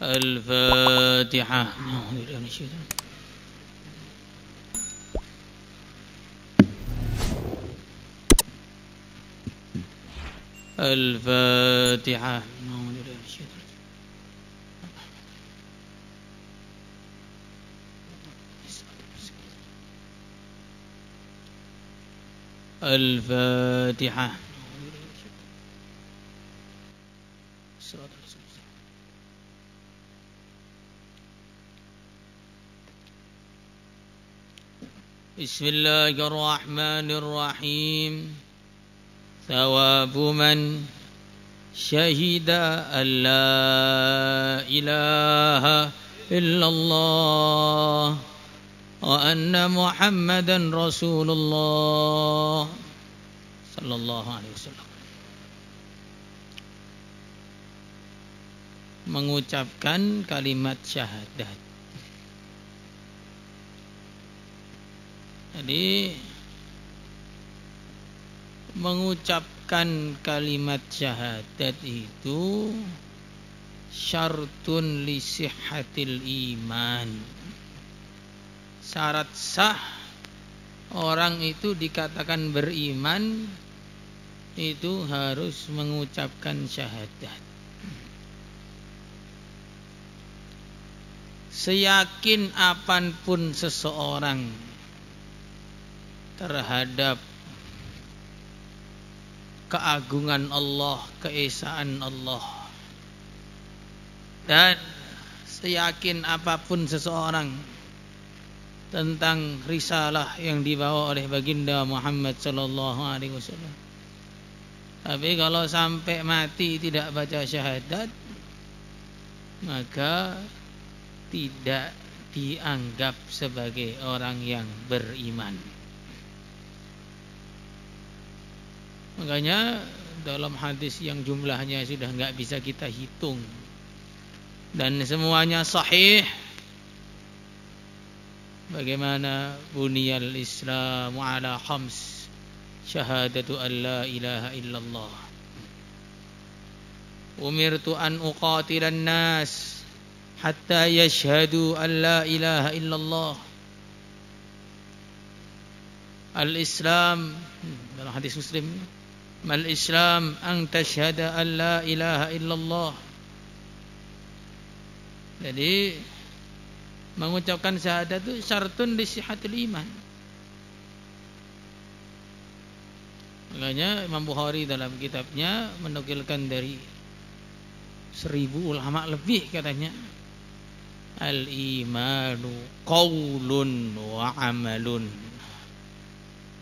الفاتحة. الفاتحة. الفاتحة. بسم الله الرحمن الرحيم. ثواب من شهد أن لا إله إلا الله وأن محمدا رسول الله صلى الله عليه وسلم. Mengucapkan kalimat syahadat. Jadi mengucapkan kalimat syahadat itu syartun li sihhatil iman. Syarat sah orang itu dikatakan beriman itu harus mengucapkan syahadat. Seyakin apapun seseorang terhadap keagungan Allah, keesaan Allah, dan seyakin apapun seseorang tentang risalah yang dibawa oleh baginda Muhammad sallallahu alaihi wasallam. Tapi kalau sampai mati tidak baca syahadat, maka tidak dianggap sebagai orang yang beriman. Makanya dalam hadis yang jumlahnya sudah enggak bisa kita hitung dan semuanya sahih, bagaimana buniyal Islamu ala khams, syahadatu an la ilaha illallah, umirtu an uqatilan nas hatta yashhadu an la ilaha illallah. Al-Islam dalam hadis Muslim, mal Islam an tashhada an la ilaha illallah. Jadi mengucapkan syahadat itu syartun li sihhatil iman. Makanya Imam Bukhari dalam kitabnya menukilkan dari 1000 ulama lebih katanya, al-imanu qaulun wa amalun.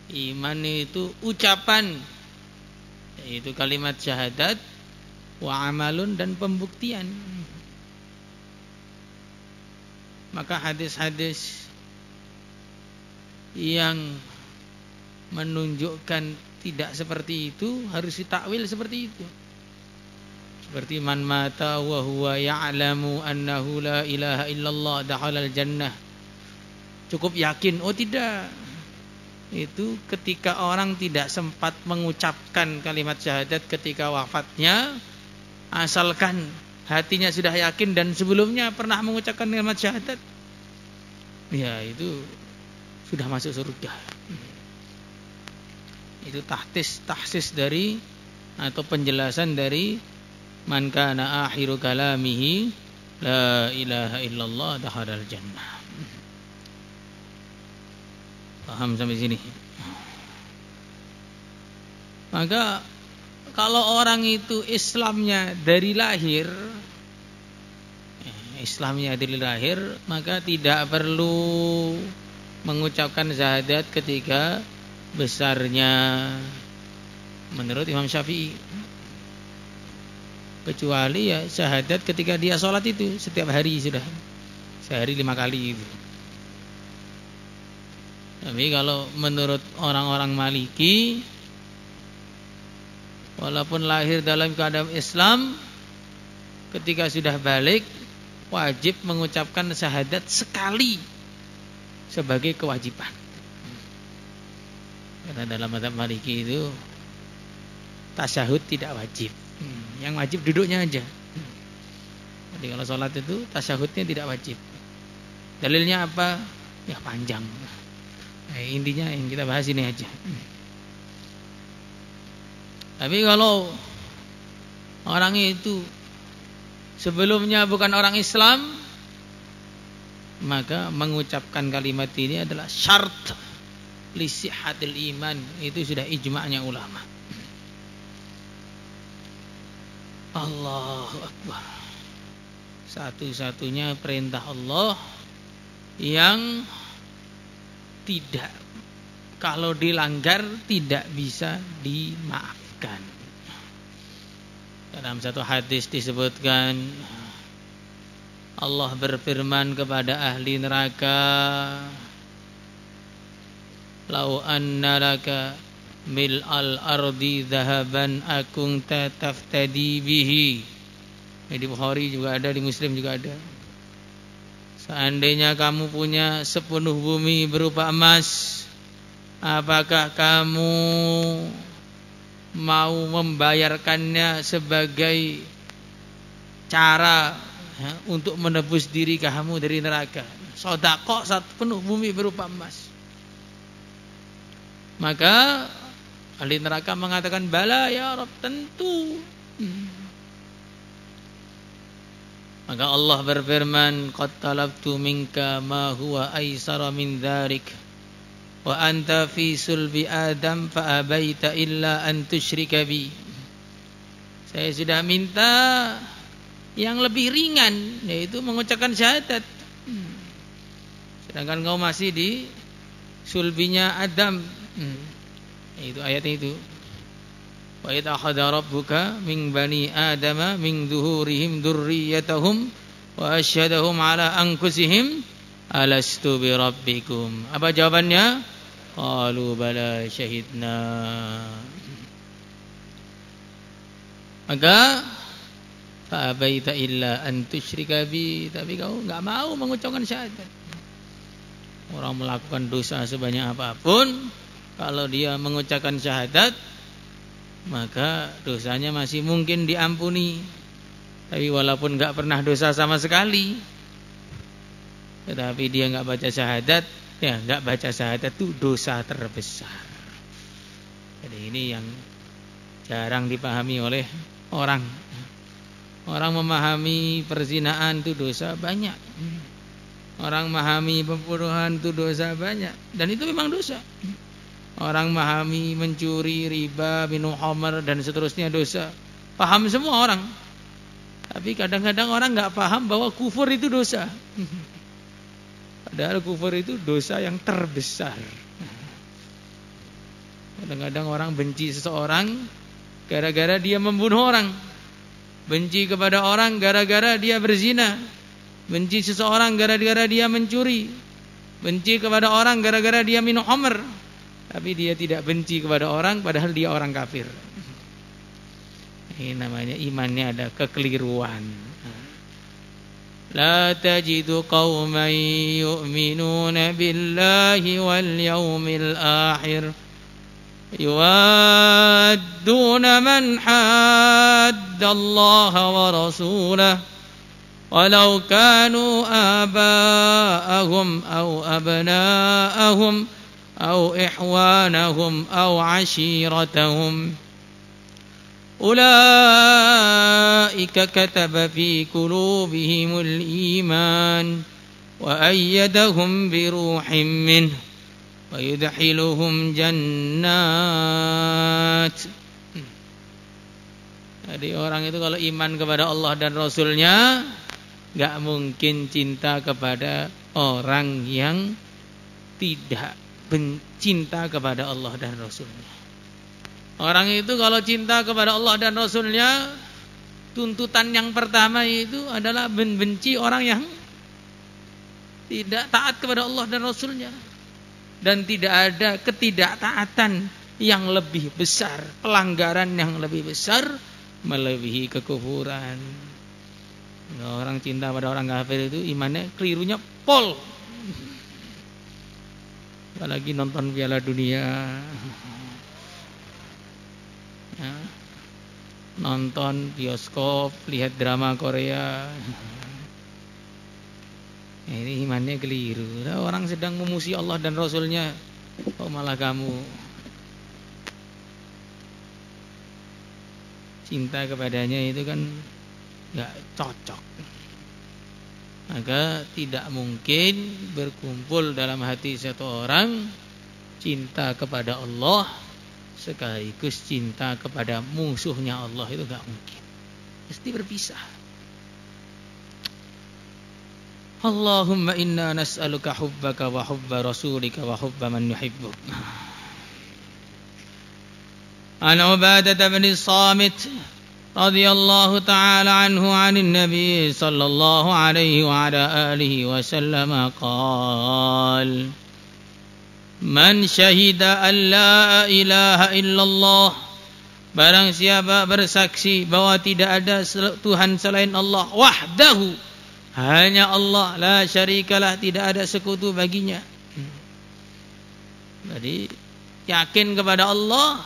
Iman itu ucapan, yaitu kalimat syahadat, wa amalun, dan pembuktian. Maka hadis-hadis yang menunjukkan tidak seperti itu harus ditakwil seperti itu. Seperti man mata wa huwa ya'lamu annahu la ilaha illallah dakhalal jannah. Cukup yakin? Oh tidak. Itu ketika orang tidak sempat mengucapkan kalimat syahadat ketika wafatnya, asalkan hatinya sudah yakin dan sebelumnya pernah mengucapkan kalimat syahadat, ya itu sudah masuk surga. Itu tahsis dari atau penjelasan dari man kana akhiru kalamihi la ilaha illallah dakhalal jannah. Paham sampai sini? Maka kalau orang itu Islamnya dari lahir, maka tidak perlu mengucapkan syahadat ketika besarnya menurut Imam Syafi'i. Kecuali ya syahadat ketika dia sholat itu setiap hari, sudah sehari 5 kali itu. Tapi kalau menurut orang-orang Maliki, walaupun lahir dalam keadaan Islam, ketika sudah balik wajib mengucapkan syahadat sekali sebagai kewajiban. Karena dalam mazhab Maliki itu tasyahud tidak wajib. Yang wajib duduknya aja. Jadi kalau sholat itu tasyahudnya tidak wajib. Dalilnya apa? Ya panjang. Intinya yang kita bahas ini aja. Tapi kalau orang itu sebelumnya bukan orang Islam, maka mengucapkan kalimat ini adalah syarat li sihhatil iman. Itu sudah ijma'nya ulama. Allahu Akbar. Satu-satunya perintah Allah yang tidak, kalau dilanggar tidak bisa dimaafkan. Dalam satu hadis disebutkan Allah berfirman kepada ahli neraka, "Lau anna laka mil al-ardi dhahaban akunta taftadi bihi." Di Bukhari juga ada, di Muslim juga ada. Seandainya kamu punya sepenuh bumi berupa emas, apakah kamu mau membayarkannya sebagai cara untuk menebus diri kamu dari neraka? Sedekah satu penuh bumi berupa emas. Maka ahli neraka mengatakan, "Bala ya Rabb, tentu." Maka Allah berfirman, "Qad talabtu minka ma huwa aisara min dharik wa anta fi sulbi Adam fa abaita illa an tusyrika bi." Saya sudah minta yang lebih ringan, yaitu mengucapkan syahadat. Sedangkan kau masih di sulbinya Adam. Itu ayatnya itu. Wa idza akhadha rabbuka min bani adama min zuhurihim dzurriyyatahum wa asyhadahum ala anfusihim alastu bi rabbikum. Apa jawabannya? Qalu bala syahidna. Maka fa abaita illa an tusyrika bi, tapi kau enggak mau mengucapkan syahadat. Orang melakukan dosa sebanyak apapun, kalau dia mengucapkan syahadat, maka dosanya masih mungkin diampuni. Tapi walaupun enggak pernah dosa sama sekali, tetapi dia enggak baca syahadat, ya enggak baca syahadat itu dosa terbesar. Jadi ini yang jarang dipahami oleh orang. Orang memahami perzinaan itu dosa banyak. Orang memahami pembunuhan itu dosa banyak, dan itu memang dosa. Orang memahami mencuri, riba, minum khamar dan seterusnya dosa. Paham semua orang. Tapi kadang-kadang orang enggak paham bahwa kufur itu dosa. Padahal kufur itu dosa yang terbesar. Kadang-kadang orang benci seseorang gara-gara dia membunuh orang. Benci kepada orang gara-gara dia berzina. Benci seseorang gara-gara dia mencuri. Benci kepada orang gara-gara dia minum khamar. Tapi dia tidak benci kepada orang padahal dia orang kafir. Ini namanya imannya ada kekeliruan. La tajidu qauman yu'minuna billahi wal yawmil akhir yuwadduna man haddallaha wa rasulahu walau kanu aba'ahum aw abna'ahum أو إخوانهم أو عشيرتهم أولئك كتب في قلوبهم الإيمان وأيدهم بروح منه ويدخلهم جنات. Jadi orang itu kalau iman kepada Allah dan Rasulnya, gak mungkin cinta kepada orang yang tidak cinta kepada Allah dan Rasulnya. Orang itu kalau cinta kepada Allah dan Rasulnya, tuntutan yang pertama itu adalah membenci orang yang tidak taat kepada Allah dan Rasulnya. Dan tidak ada ketidaktaatan yang lebih besar, pelanggaran yang lebih besar melebihi kekufuran. Orang cinta pada orang kafir itu imannya kelirunya pol. Apalagi nonton Piala Dunia. Ya. nonton bioskop, lihat drama Korea. Ini imannya keliru. Orang sedang memuji Allah dan Rasulnya, kok malah kamu cinta kepadanya, itu kan gak cocok. Maka tidak mungkin berkumpul dalam hati satu orang cinta kepada Allah sekaligus cinta kepada musuhnya Allah, itu gak mungkin. Mesti berpisah. Allahumma inna nas'aluka hubbaka wa hubba rasulika wa hubba man yuhibbuk. An Ubadah bin Samit radhiyallahu ta'ala anhu 'anil nabi sallallahu alaihi wa ala alihi wa sallam qala man syahida an la ilaha illallah, barang siapa bersaksi bahwa tidak ada Tuhan selain Allah, wahdahu, hanya Allah, la syarikalah, tidak ada sekutu baginya. Jadi yakin kepada Allah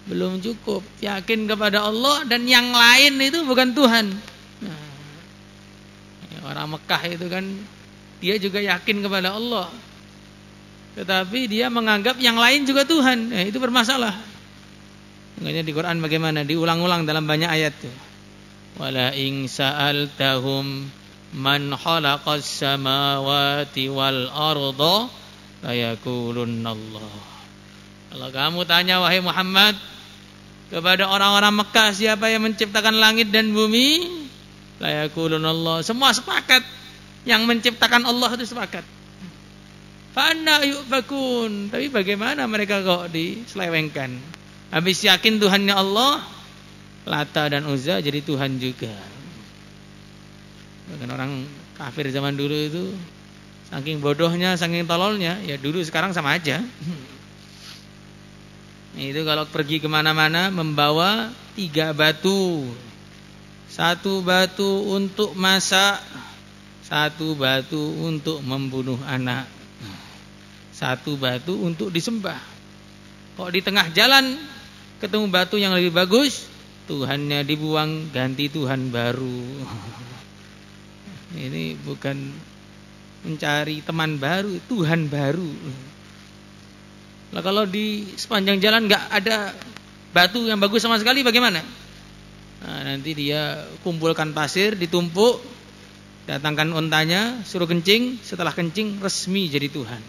belum cukup, yakin kepada Allah dan yang lain itu bukan Tuhan. Orang Mekah itu kan dia juga yakin kepada Allah, tetapi dia menganggap yang lain juga Tuhan. Itu bermasalah. Makanya di Quran bagaimana diulang-ulang dalam banyak ayat tuh. Wala in sa'altahum man khalaqas samawati wal arda layakulunna Allah. Kalau kamu tanya wahai Muhammad kepada orang-orang Mekah, siapa yang menciptakan langit dan bumi, layakulunna Allah. Semua sepakat yang menciptakan Allah itu sepakat. Fa'anna yu'fakun. Tapi bagaimana mereka kok diselewengkan? Habis yakin Tuhannya Allah, Lata dan Uzza jadi Tuhan juga. Bahkan orang kafir zaman dulu itu saking bodohnya, saking tololnya, ya dulu sekarang sama aja. Itu kalau pergi kemana-mana membawa 3 batu. 1 batu untuk masak, 1 batu untuk membunuh anak, 1 batu untuk disembah. Kok di tengah jalan ketemu batu yang lebih bagus, Tuhannya dibuang, ganti Tuhan baru. Ini bukan mencari teman baru, Tuhan baru. Nah, kalau di sepanjang jalan nggak ada batu yang bagus sama sekali, bagaimana? Nah, nanti dia kumpulkan pasir, ditumpuk, datangkan untanya, suruh kencing, setelah kencing resmi jadi Tuhan.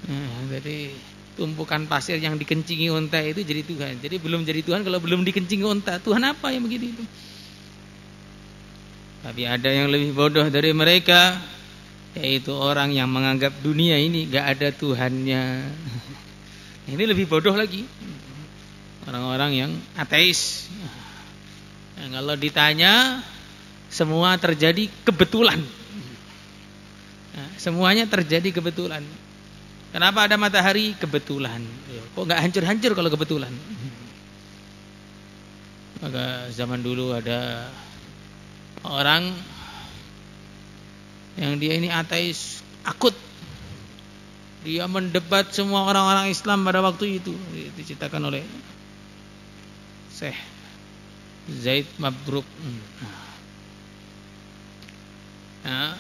Nah, jadi tumpukan pasir yang dikencingi unta itu jadi Tuhan. Jadi belum jadi Tuhan kalau belum dikencingi unta. Tuhan apa yang begini itu? Tapi ada yang lebih bodoh dari mereka, yaitu orang yang menganggap dunia ini gak ada Tuhannya. Ini lebih bodoh lagi. Orang-orang yang ateis. Nah, kalau ditanya, semua terjadi kebetulan. Nah, semuanya terjadi kebetulan. Kenapa ada matahari? Kebetulan. Kok gak hancur-hancur kalau kebetulan? Maka zaman dulu ada orang yang dia ini ateis akut. Dia mendebat semua orang-orang Islam pada waktu itu. Diceritakan oleh Syekh Zaid Mabruk. Nah,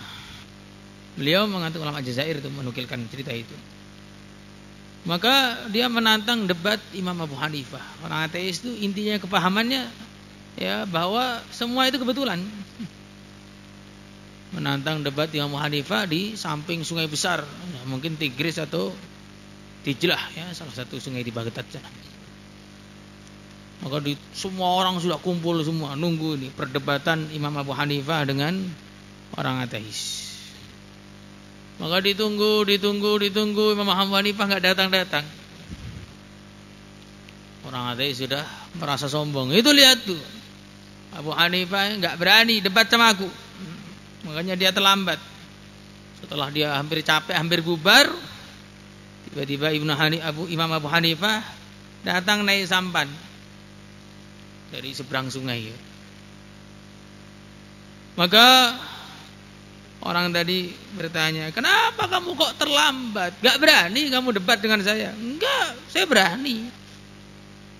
beliau mengatakan, ulama Jazair itu menukilkan cerita itu. Maka dia menantang debat Imam Abu Hanifah. Orang ateis itu intinya kepahamannya ya bahwa semua itu kebetulan. Menantang debat Imam Abu Hanifah di samping sungai besar, ya, mungkin Tigris atau Dijlah, ya, salah satu sungai di Baghdad sana. Maka semua orang sudah kumpul semua nunggu ini perdebatan Imam Abu Hanifah dengan orang ateis. Maka ditunggu Imam Abu Hanifah nggak datang. Orang ateis sudah merasa sombong. Itu lihat tuh, Abu Hanifah nggak berani debat sama aku. Makanya dia terlambat. Setelah dia hampir capek, hampir bubar, tiba-tiba Imam Abu Hanifah datang naik sampan dari seberang sungai. Maka orang tadi bertanya, kenapa kamu kok terlambat? Gak berani kamu debat dengan saya? Enggak, saya berani.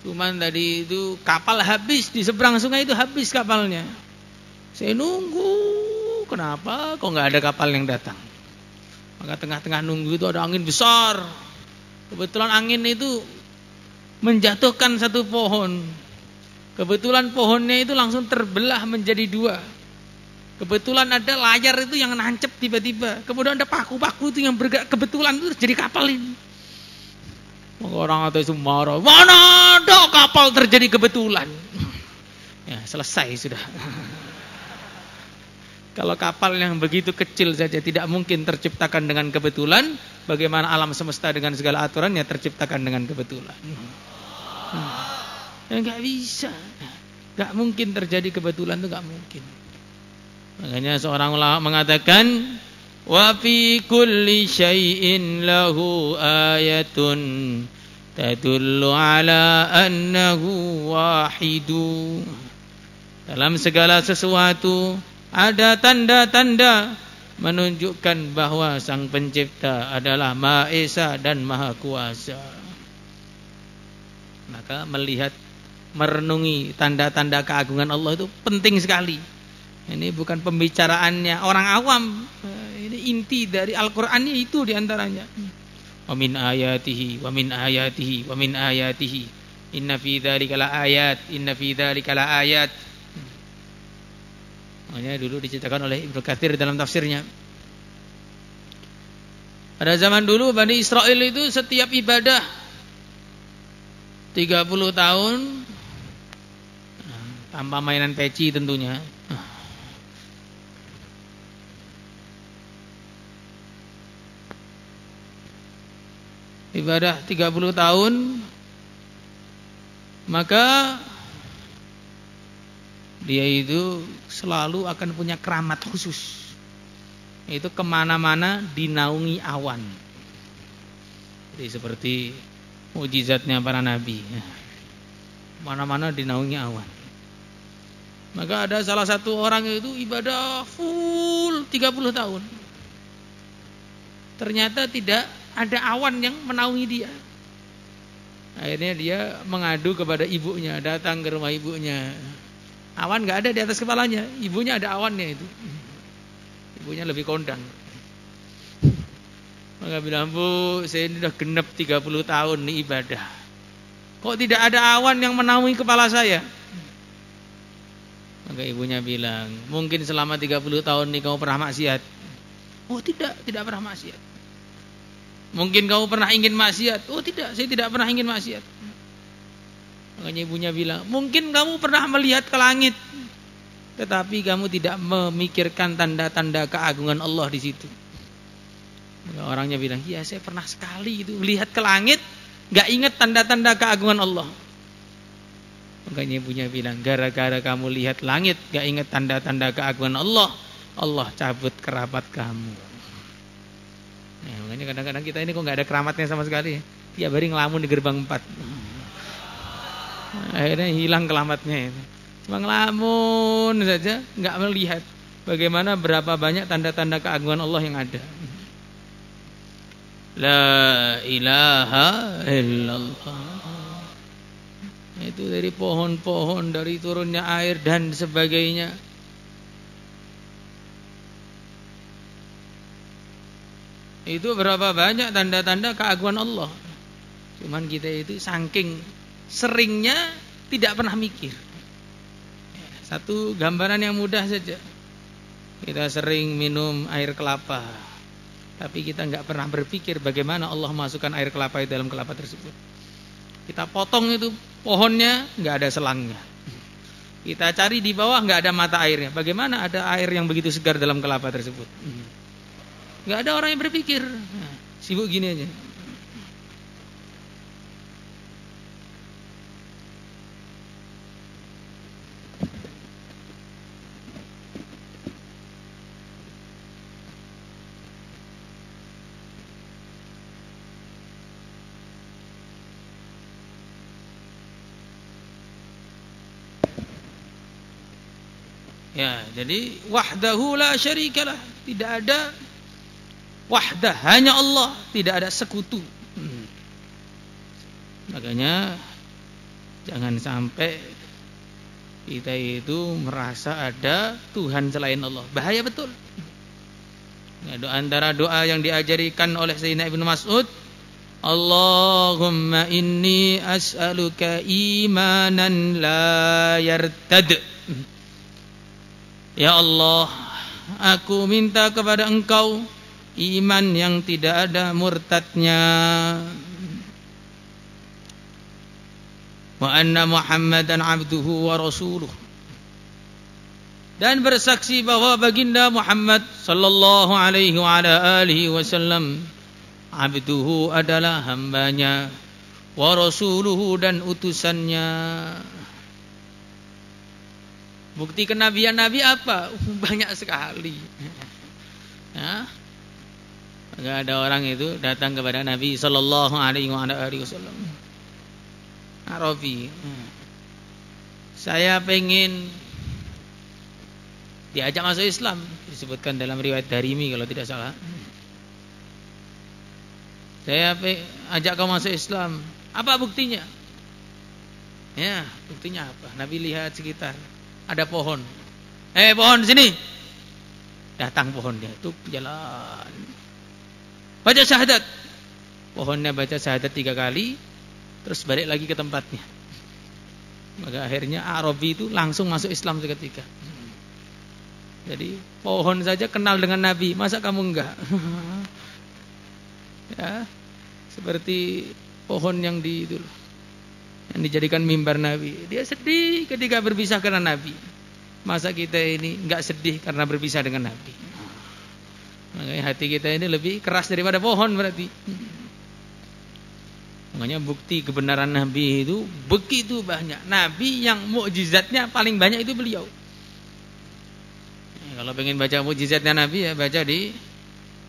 Cuman tadi itu kapal habis di seberang sungai itu habis kapalnya. Saya nunggu, kenapa kok nggak ada kapal yang datang? Maka tengah-tengah nunggu itu ada angin besar. Kebetulan angin itu menjatuhkan satu pohon. Kebetulan pohonnya itu langsung terbelah menjadi dua. Kebetulan ada layar itu yang nancep tiba-tiba. Kemudian ada paku-paku itu yang bergerak. Kebetulan itu jadi kapal ini. Maka orang atas itu marah. Mana ada kapal terjadi kebetulan? Ya selesai sudah. Kalau kapal yang begitu kecil saja tidak mungkin terciptakan dengan kebetulan, bagaimana alam semesta dengan segala aturannya terciptakan dengan kebetulan? Ya nggak bisa, nggak mungkin terjadi kebetulan, itu nggak mungkin. Makanya seorang ulama mengatakan, wa fi kulli syai'in lahu ayatun tadullu ala annahu wahidu. Dalam segala sesuatu ada tanda-tanda menunjukkan bahwa Sang Pencipta adalah Maha Esa dan Maha Kuasa. Maka melihat, merenungi tanda-tanda keagungan Allah itu penting sekali. Ini bukan pembicaraannya orang awam. Ini inti dari Al-Qur'an itu diantaranya. Wa min ayatihi wa min ayatihi wa min ayatihi inna fi dzalika laayat, inna fi dzalika laayat. Makanya dulu diceritakan oleh Ibnu Katsir dalam tafsirnya. Pada zaman dulu Bani Israel itu setiap ibadah 30 tahun tanpa mainan peci tentunya. Ibadah 30 tahun, maka dia itu selalu akan punya keramat khusus. Itu kemana-mana dinaungi awan. Jadi seperti mukjizatnya para nabi. Mana-mana dinaungi awan. Maka ada salah satu orang itu ibadah full 30 tahun. Ternyata tidak ada awan yang menaungi dia. Akhirnya dia mengadu kepada ibunya, datang ke rumah ibunya. Awan gak ada di atas kepalanya, ibunya ada awannya itu. Ibunya lebih kondang. Maka bilang, Bu, saya ini udah genep 30 tahun nih ibadah. Kok tidak ada awan yang menaungi kepala saya? Maka ibunya bilang, mungkin selama 30 tahun nih kamu pernah maksiat. Oh tidak pernah maksiat. Mungkin kamu pernah ingin maksiat. Oh tidak, saya tidak pernah ingin maksiat. Makanya ibunya bilang, mungkin kamu pernah melihat ke langit, tetapi kamu tidak memikirkan tanda-tanda keagungan Allah di situ. Maka orangnya bilang, iya saya pernah sekali itu melihat ke langit, gak ingat tanda-tanda keagungan Allah. Makanya ibunya bilang, gara-gara kamu lihat langit, gak ingat tanda-tanda keagungan Allah, Allah cabut kerabat kamu. Nah, makanya kadang-kadang kita ini kok gak ada keramatnya sama sekali. Tiap hari ngelamun di gerbang 4. Akhirnya hilang keramatnya itu. Cuma ngelamun saja, nggak melihat bagaimana berapa banyak tanda-tanda keagungan Allah yang ada. La ilaha illallah. Itu dari pohon-pohon, dari turunnya air dan sebagainya. Itu berapa banyak tanda-tanda keagungan Allah. Cuman kita itu saking seringnya tidak pernah mikir. Satu gambaran yang mudah saja. Kita sering minum air kelapa, tapi kita nggak pernah berpikir bagaimana Allah masukkan air kelapa di dalam kelapa tersebut. Kita potong itu pohonnya, nggak ada selangnya. Kita cari di bawah, nggak ada mata airnya. Bagaimana ada air yang begitu segar dalam kelapa tersebut? Nggak ada orang yang berpikir. Nah, sibuk gini aja. Ya, jadi wahdahu la syarikalah, tidak ada wahdah, hanya Allah, tidak ada sekutu. Makanya Jangan sampai kita itu merasa ada Tuhan selain Allah. Bahaya betul. Antara doa yang diajarikan oleh Sayyidina Ibnu Mas'ud, Allahumma inni as'aluka imanan la yartad. Ya Allah, aku minta kepada Engkau iman yang tidak ada murtadnya. Wa anna Muhammadan abduhu wa rasuluh. Dan bersaksi bahwa baginda Muhammad sallallahu alaihi wa ala alihi wasallam abduhu adalah hambanya, wa rasuluhu dan utusannya. Bukti kenabian Nabi apa? Banyak sekali. Ya. Maka ada orang itu datang kepada Nabi sallallahu alaihi wa ala alihi wasallam. Arabi, saya pengen diajak masuk Islam, disebutkan dalam riwayat Darimi kalau tidak salah. Saya ajak kau masuk Islam, apa buktinya? Ya, buktinya apa? Nabi lihat sekitar, ada pohon. Pohon sini. Datang pohonnya, itu jalan. Baca syahadat. Pohonnya baca syahadat 3 kali, terus balik lagi ke tempatnya. Maka akhirnya Arabi itu langsung masuk Islam seketika. Jadi pohon saja kenal dengan Nabi, masa kamu enggak? Ya, seperti pohon yang dijadikan mimbar Nabi. Dia sedih ketika berpisah karena Nabi. Masa kita ini enggak sedih karena berpisah dengan Nabi? Makanya hati kita ini lebih keras daripada pohon berarti. Makanya bukti kebenaran Nabi itu begitu banyak. Nabi yang mukjizatnya paling banyak itu beliau. Kalau pengen baca mukjizatnya Nabi ya baca di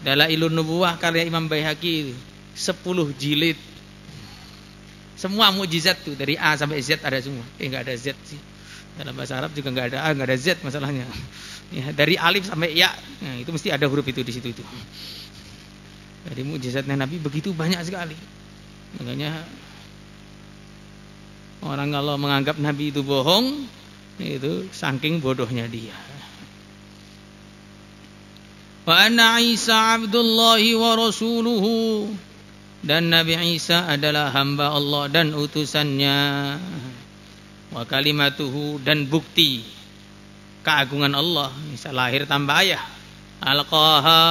Dalailun Nubuwah karya Imam Baihaqi 10 jilid. Semua mukjizat tuh dari A sampai Z ada semua. Enggak ada Z sih. Dalam bahasa Arab juga enggak ada A, enggak ada Z masalahnya. Ya, dari alif sampai ya. Nah, itu mesti ada huruf itu di situ itu. Jadi mukjizatnya Nabi begitu banyak sekali. Makanya orang kalau menganggap Nabi itu bohong, itu saking bodohnya dia. Wa anna Isa abdullahi wa rasuluhu. Dan Nabi Isa adalah hamba Allah dan utusannya. Wa kalimatuhu dan bukti keagungan Allah. Misal lahir tanpa ayah. Alqaha,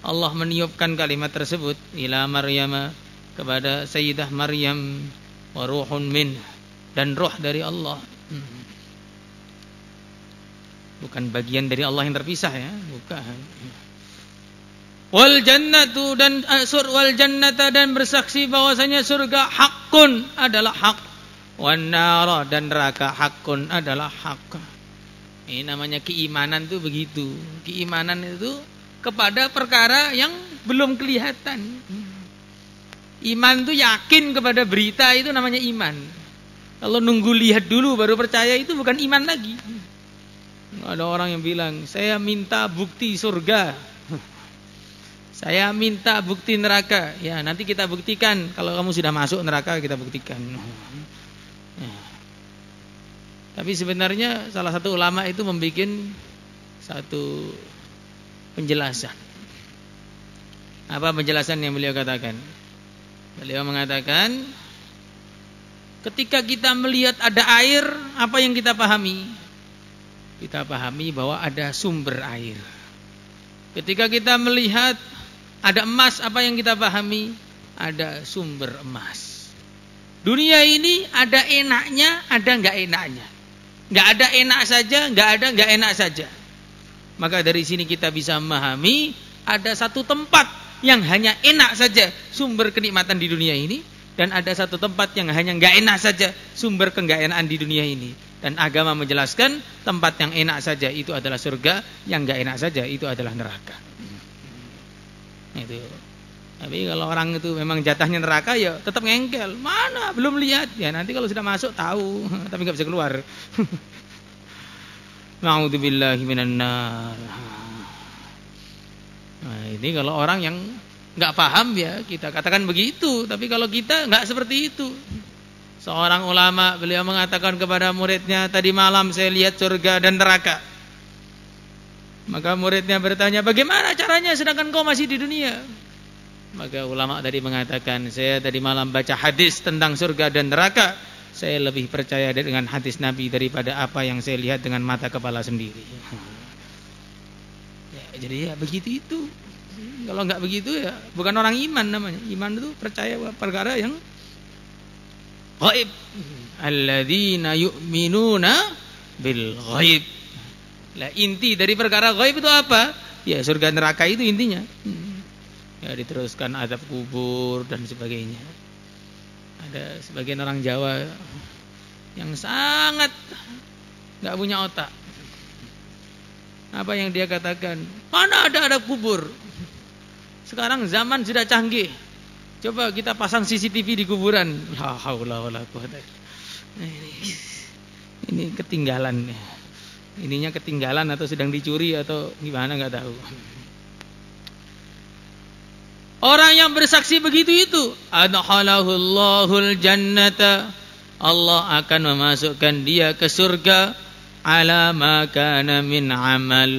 Allah meniupkan kalimat tersebut ila Maryam, kepada Sayyidah Maryam, wa ruhun min, dan roh dari Allah. Bukan bagian dari Allah yang terpisah ya, bukan. Wal jannatu dan wal jannata, dan bersaksi bahwasanya surga hakun adalah hak, wan nara dan neraka hakun adalah hak. Ini namanya keimanan tuh begitu. Keimanan itu kepada perkara yang belum kelihatan. Iman itu yakin kepada berita, itu namanya iman. Kalau nunggu lihat dulu baru percaya, itu bukan iman lagi. Ada orang yang bilang, saya minta bukti surga, saya minta bukti neraka. Ya nanti kita buktikan. Kalau kamu sudah masuk neraka kita buktikan. Ya. Tapi sebenarnya salah satu ulama itu membuat satu penjelasan. Apa penjelasan yang beliau katakan? Beliau mengatakan, ketika kita melihat ada air, apa yang kita pahami? Kita pahami bahwa ada sumber air. Ketika kita melihat ada emas, apa yang kita pahami? Ada sumber emas. Dunia ini ada enaknya, ada enggak enaknya. Enggak ada enak saja, enggak ada enggak enak saja. Maka dari sini kita bisa memahami ada satu tempat yang hanya enak saja sumber kenikmatan di dunia ini, dan ada satu tempat yang hanya enggak enak saja sumber keenggak-enakan di dunia ini. Dan agama menjelaskan tempat yang enak saja itu adalah surga, yang enggak enak saja itu adalah neraka. Itu. Tapi kalau orang itu memang jatahnya neraka, ya tetap ngengkel. Mana belum lihat? Ya nanti kalau sudah masuk tahu, tapi enggak bisa keluar. Na'udzubillahi minan nar. Nah, ini kalau orang yang enggak paham ya kita katakan begitu, tapi kalau kita enggak seperti itu. Seorang ulama, beliau mengatakan kepada muridnya, tadi malam saya lihat surga dan neraka. Maka muridnya bertanya, bagaimana caranya sedangkan kau masih di dunia? Maka ulama tadi mengatakan, saya tadi malam baca hadis tentang surga dan neraka. Saya lebih percaya dengan hadis Nabi daripada apa yang saya lihat dengan mata kepala sendiri. Ya, jadi ya begitu itu. Kalau nggak begitu ya bukan orang iman namanya. Iman itu percaya perkara yang ghaib. Alladzina yu'minuna bil ghaib. Lah inti dari perkara ghaib itu apa? Ya surga neraka itu intinya. Ya diteruskan azab kubur dan sebagainya. Ada sebagian orang Jawa yang sangat enggak punya otak. Apa yang dia katakan? Mana ada kubur? Sekarang zaman sudah canggih. Coba kita pasang CCTV di kuburan. La haula wala quwata. Ini ketinggalan. Ininya ketinggalan atau sedang dicuri atau gimana enggak tahu. Orang yang bersaksi begitu itu, adkhalahul jannata. Allah akan memasukkan dia ke surga ala ma kana min amal.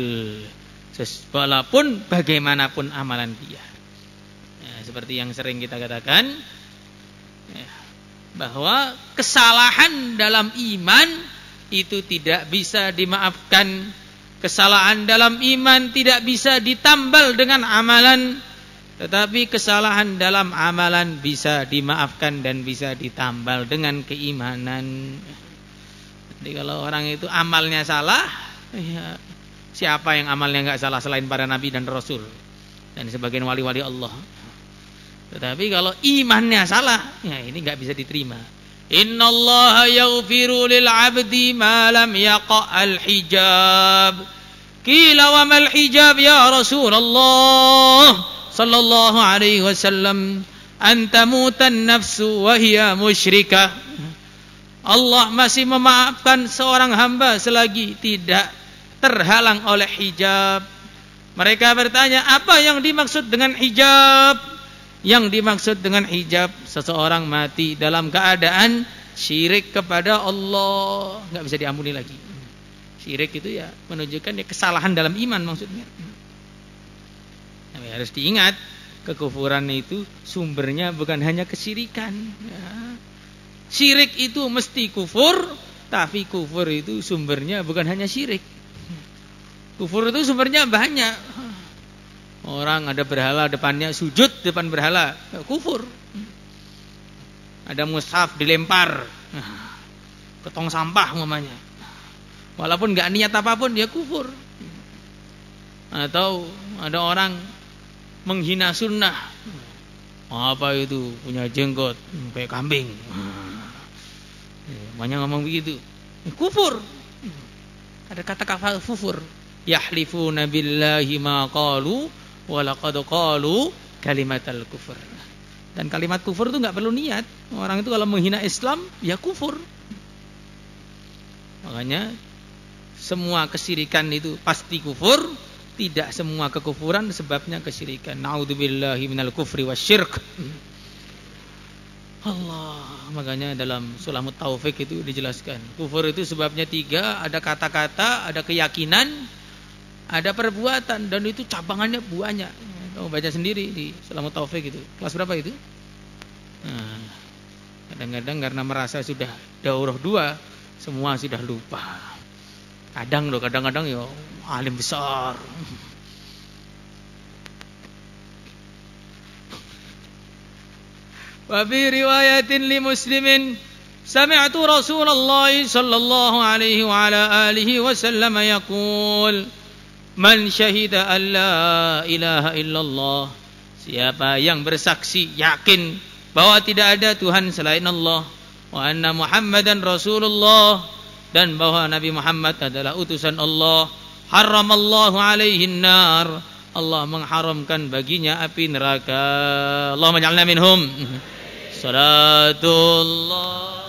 Walaupun bagaimanapun amalan dia. Seperti yang sering kita katakan, bahwa kesalahan dalam iman itu tidak bisa dimaafkan. Kesalahan dalam iman tidak bisa ditambal dengan amalan, tetapi kesalahan dalam amalan bisa dimaafkan dan bisa ditambal dengan keimanan. Jadi kalau orang itu amalnya salah, ya, siapa yang amalnya enggak salah selain para nabi dan rasul dan sebagian wali-wali Allah. Tetapi kalau imannya salah, ya ini enggak bisa diterima. Innallaha yaghfiru lil 'abdi ma lam yaqa'al hijab. Qila wa mal hijab ya Rasulullah sallallahu alaihi wasallam? Anta mutan nafsu wa hiya musyrikah. Allah masih memaafkan seorang hamba selagi tidak terhalang oleh hijab. Mereka bertanya, apa yang dimaksud dengan hijab? Yang dimaksud dengan hijab, seseorang mati dalam keadaan syirik kepada Allah, enggak bisa diampuni lagi. Syirik itu ya menunjukkan ya kesalahan dalam iman maksudnya. Nah, harus diingat, kekufuran itu sumbernya bukan hanya kesyirikan. Ya. Syirik itu mesti kufur, tapi kufur itu sumbernya bukan hanya syirik. Kufur itu sumbernya banyak. Orang ada berhala depannya, sujud depan berhala, kufur. Ada mushaf dilempar ke tong sampah umpamanya, walaupun nggak niat apapun dia kufur. Atau ada orang menghina sunnah, apa itu punya jenggot kayak kambing, banyak ngomong begitu, kufur. Ada kata kufur, yahlifuna billahi ma qalu walaqad qalu kalimatal kufur. Dan kalimat kufur itu enggak perlu niat. Orang itu kalau menghina Islam ya kufur. Makanya semua kesyirikan itu pasti kufur, tidak semua kekufuran sebabnya kesyirikan. Naudzubillahi minal kufri wasyirk. Allah, makanya dalam Sulamut Taufik itu dijelaskan. Kufur itu sebabnya 3, ada kata-kata, ada keyakinan, ada perbuatan, dan itu cabangannya banyak. Kamu baca sendiri di Sulamut Taufik itu. Kelas berapa itu? Nah, kadang-kadang karena merasa sudah daurah 2, semua sudah lupa. Kadang-kadang ya alim besar. Wa fi riwayatin li Muslimin sami'tu Rasulullah sallallahu alaihi wa ala alihi wasallam yaqul man syahida an la ilaha illallah, siapa yang bersaksi yakin bahwa tidak ada Tuhan selain Allah, wa anna Muhammadan Rasulullah, dan bahwa Nabi Muhammad adalah utusan Allah, haramallahu alaihi nar, Allah mengharamkan baginya api neraka. Allahumma ja'alna minhum. Salatullah